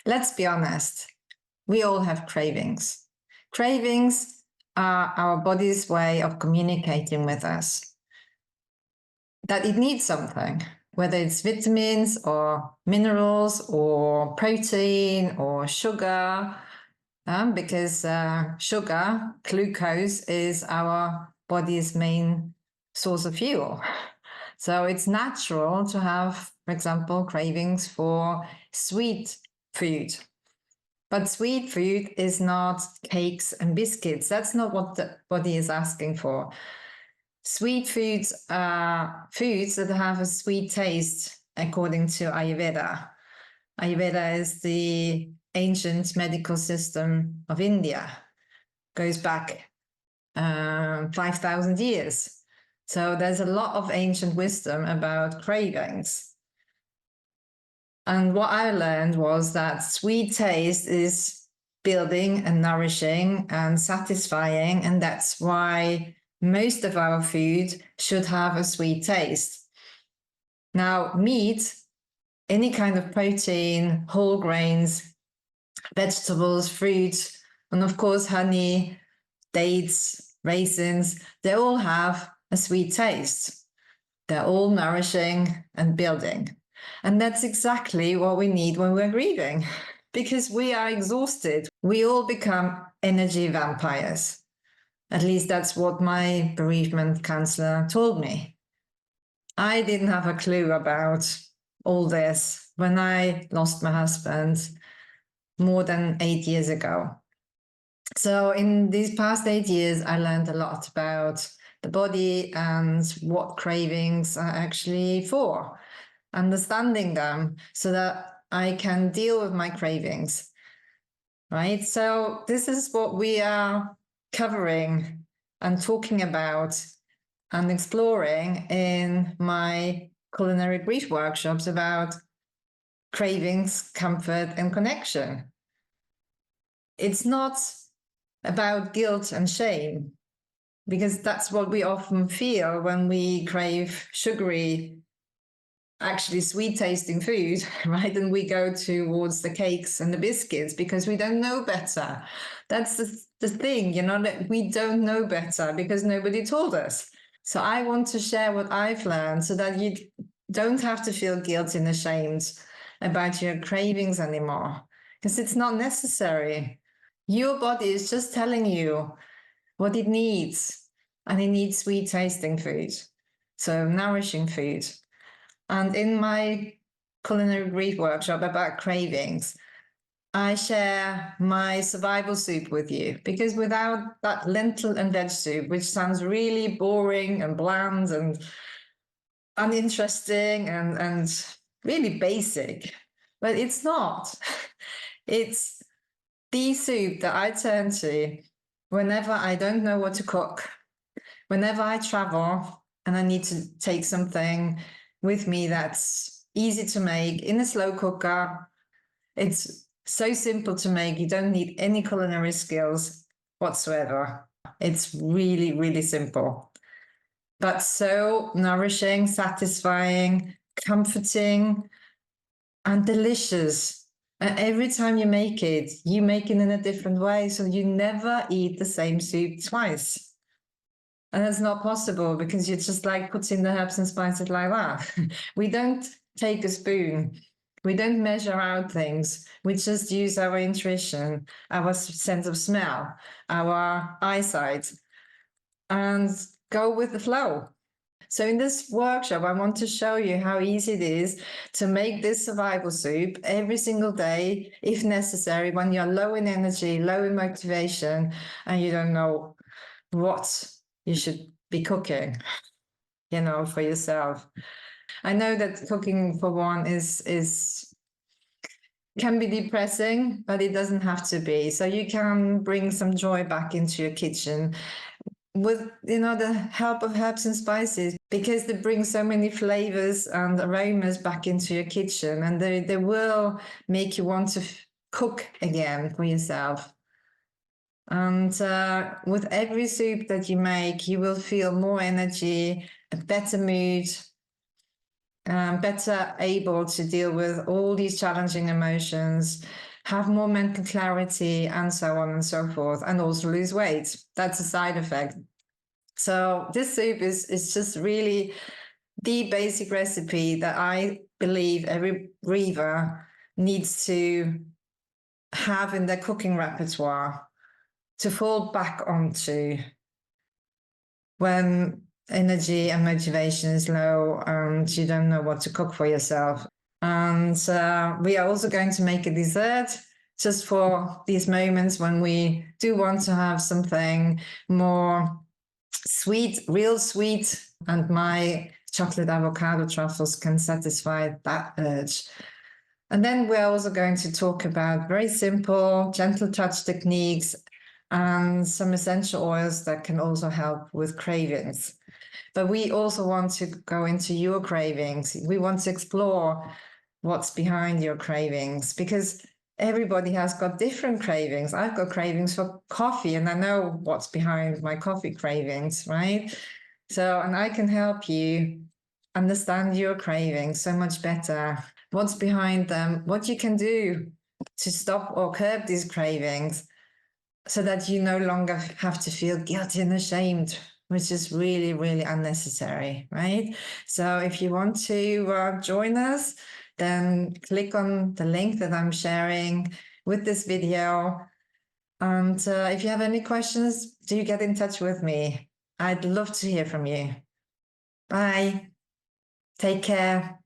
Let's be honest, we all have cravings. Cravings are our body's way of communicating with us that it needs something, whether it's vitamins or minerals or protein or sugar, because sugar, glucose, is our body's main source of fuel. So it's natural to have, for example, cravings for sweet food. But sweet food is not cakes and biscuits. That's not what the body is asking for. Sweet foods are foods that have a sweet taste, according to Ayurveda. Ayurveda is the ancient medical system of India. Goes back 5,000 years. So there's a lot of ancient wisdom about cravings. And what I learned was that sweet taste is building and nourishing and satisfying. And that's why most of our food should have a sweet taste. Now, meat, any kind of protein, whole grains, vegetables, fruits, and of course, honey, dates, raisins, they all have a sweet taste. They're all nourishing and building. And that's exactly what we need when we're grieving, because we are exhausted. We all become energy vampires. At least that's what my bereavement counselor told me. I didn't have a clue about all this when I lost my husband more than 8 years ago. So in these past 8 years, I learned a lot about the body and what cravings are actually for, understanding them so that I can deal with my cravings, right? So this is what we are covering and talking about and exploring in my culinary grief workshops about cravings, comfort, and connection. It's not about guilt and shame, because that's what we often feel when we crave sugary, actually sweet tasting food, right? And we go towards the cakes and the biscuits because we don't know better. That's the thing, that we don't know better because nobody told us. So I want to share what I've learned so that you don't have to feel guilty and ashamed about your cravings anymore, because it's not necessary. Your body is just telling you what it needs, and it needs sweet tasting food, so nourishing food. And in my culinary grief workshop about cravings, I share my survival soup with you, because without that lentil and veg soup, which sounds really boring and bland and uninteresting and really basic, but it's not. It's the soup that I turn to whenever I don't know what to cook, whenever I travel and I need to take something with me that's easy to make in a slow cooker. It's so simple to make. You don't need any culinary skills whatsoever. It's really, really simple, but so nourishing, satisfying, comforting, and delicious. And every time you make it in a different way. So you never eat the same soup twice. And that's not possible because you're just like putting the herbs and spices like that. We don't take a spoon. We don't measure out things. We just use our intuition, our sense of smell, our eyesight, and go with the flow. So in this workshop, I want to show you how easy it is to make this survival soup every single day, if necessary, when you're low in energy, low in motivation, and you don't know what you should be cooking, for yourself. I know that cooking for one can be depressing, but it doesn't have to be. So you can bring some joy back into your kitchen with, the help of herbs and spices, because they bring so many flavors and aromas back into your kitchen, and they will make you want to cook again for yourself. And with every soup that you make, you will feel more energy, a better mood, better able to deal with all these challenging emotions, have more mental clarity, and so on and so forth, and also lose weight. That's a side effect. So this soup is just really the basic recipe that I believe every griever needs to have in their cooking repertoire to fall back onto when energy and motivation is low and you don't know what to cook for yourself. And we are also going to make a dessert just for these moments when we do want to have something more sweet, real sweet, and my chocolate avocado truffles can satisfy that urge. And then we're also going to talk about very simple, gentle touch techniques and some essential oils that can also help with cravings. But we also want to go into your cravings. We want to explore what's behind your cravings, because everybody has got different cravings. I've got cravings for coffee, and I know what's behind my coffee cravings, right? So, and I can help you understand your cravings so much better, what's behind them, what you can do to stop or curb these cravings so that you no longer have to feel guilty and ashamed, which is really, really unnecessary, right? So if you want to join us, then click on the link that I'm sharing with this video. And if you have any questions, do get in touch with me. I'd love to hear from you. Bye. Take care.